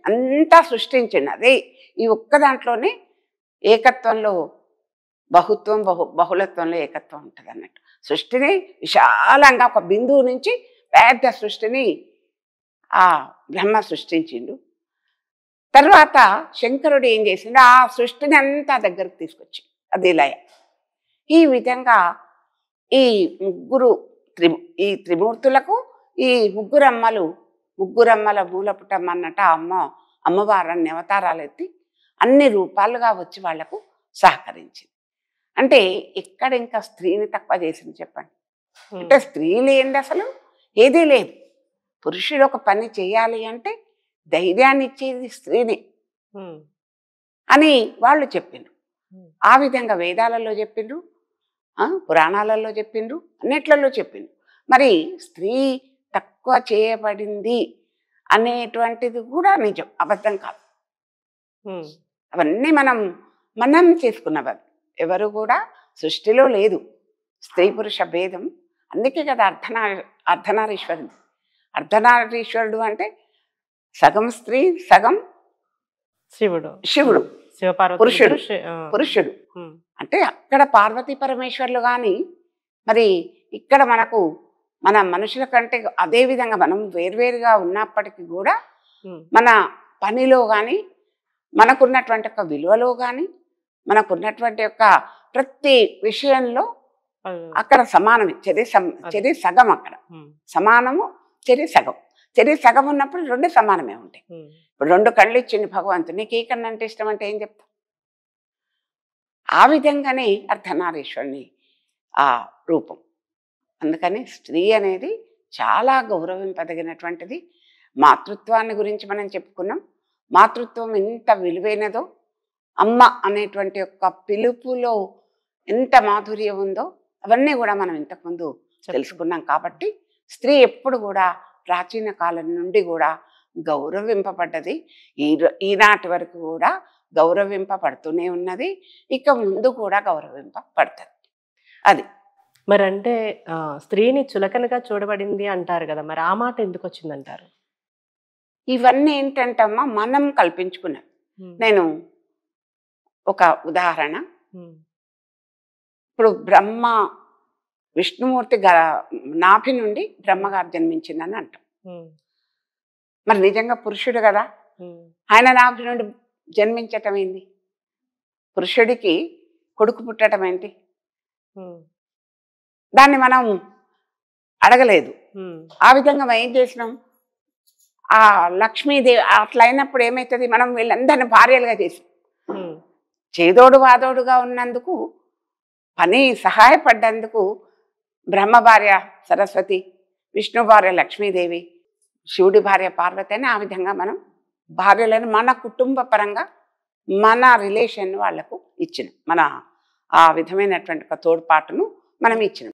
అంతా సృష్టించిండు. అదే ఈ ఒక్క దాంట్లోనే ఏకత్వంలో బహుత్వం, బహుళత్వంలో ఏకత్వం ఉంటుంది అన్నట్టు. సృష్టిని విశాలంగా ఒక బిందువు నుంచి పెద్ద సృష్టిని ఆ బ్రహ్మ సృష్టించిండు. తర్వాత శంకరుడు ఏం చేసిండు, ఆ సృష్టిని అంతా దగ్గరకు తీసుకొచ్చి అది లయ. ఈ విధంగా ఈ ఈ త్రిమూర్తులకు ఈ ముగ్గురమ్మల మూలపుటమ్మన్నట అమ్మవారన్ని అవతారాలు ఎత్తి అన్ని రూపాలుగా వచ్చి వాళ్లకు సహకరించింది. అంటే ఇక్కడ ఇంకా స్త్రీని తక్కువ చేసింది చెప్పండి. అంటే స్త్రీ లేనిది అసలు ఏదీ లేదు. పురుషుడు ఒక పని చేయాలి అంటే ధైర్యాన్ని ఇచ్చేది స్త్రీని అని వాళ్ళు చెప్పిండ్రు. ఆ విధంగా వేదాలలో చెప్పిండ్రు, పురాణాలలో చెప్పిండ్రు, అన్నిట్లలో చెప్పిండ్రు. మరి స్త్రీ తక్కువ చేయబడింది అనేటువంటిది కూడా నిజం, అబద్ధం కాదు. అవన్నీ మనం చేసుకున్నవి. ఎవరు కూడా సృష్టిలో లేదు స్త్రీ పురుష భేదం. అందుకే కదా అర్ధనారీశ్వరుడు. అర్ధనారీశ్వరుడు అంటే సగం స్త్రీ సగం శివుడు పురుషుడు. అంటే అక్కడ పార్వతీ పరమేశ్వర్లు కానీ మరి ఇక్కడ మన మనుషుల కంటే అదే విధంగా మనం వేర్వేరుగా ఉన్నప్పటికీ కూడా మన పనిలో కానీ మనకున్నటువంటి ఒక విలువలో కానీ మనకున్నటువంటి యొక్క ప్రతి విషయంలో అక్కడ సమానమే. చెరి సగం అక్కడ సమానము, చెరి సగం ఉన్నప్పుడు రెండు సమానమే ఉంటాయి. ఇప్పుడు రెండు కళ్ళు ఇచ్చింది భగవంతుడు, నీకు ఏ కన్ను అంటే ఇష్టం అంటే ఏం చెప్తావు? ఆ విధంగానే అర్ధనారీశ్వరుని ఆ రూపం. అందుకని స్త్రీ అనేది చాలా గౌరవింపదగినటువంటిది. మాతృత్వాన్ని గురించి మనం చెప్పుకున్నాం. మాతృత్వం ఎంత విలువైనదో, అమ్మ అనేటువంటి యొక్క పిలుపులో ఎంత మాధుర్యం ఉందో అవన్నీ కూడా మనం ఇంతకుముందు తెలుసుకున్నాం. కాబట్టి స్త్రీ ఎప్పుడు కూడా ప్రాచీన కాలం నుండి కూడా గౌరవింపబడ్డది. ఈనాటి వరకు కూడా గౌరవింపబడుతూనే ఉన్నది, ఇక ముందు కూడా గౌరవింపబడుతుంది. అది మరి అంటే స్త్రీని చులకనగా చూడబడింది అంటారు కదా, మరి ఆ మాట ఎందుకు వచ్చిందంటారు? ఇవన్నీ ఏంటంటమ్మా మనం కల్పించుకున్నాం. నేను ఒక ఉదాహరణ, ఇప్పుడు బ్రహ్మ విష్ణుమూర్తి నాభి నుండి బ్రహ్మగారు జన్మించిందని అంటాం. మరి నిజంగా పురుషుడు కదా, ఆయన నాభి నుండి జన్మించటం ఏంటి? పురుషుడికి కొడుకు పుట్టడం ఏంటి? దాన్ని మనం అడగలేదు. ఆ విధంగా మనం ఏం చేసినాం, ఆ లక్ష్మీదేవి అట్లా అయినప్పుడు ఏమవుతుంది, మనం వీళ్ళందరినీ భార్యలుగా చేసాం. చేదోడు వాదోడుగా ఉన్నందుకు, పని సహాయపడ్డందుకు బ్రహ్మ భార్య సరస్వతి, విష్ణు భార్య లక్ష్మీదేవి, శివుడి భార్య పార్వతి అని ఆ విధంగా మనం భార్యలను మన కుటుంబ పరంగా మన రిలేషన్ వాళ్లకు ఇచ్చినాం. మన ఆ విధమైనటువంటి ఒక తోడ్పాటును మనం ఇచ్చినాం.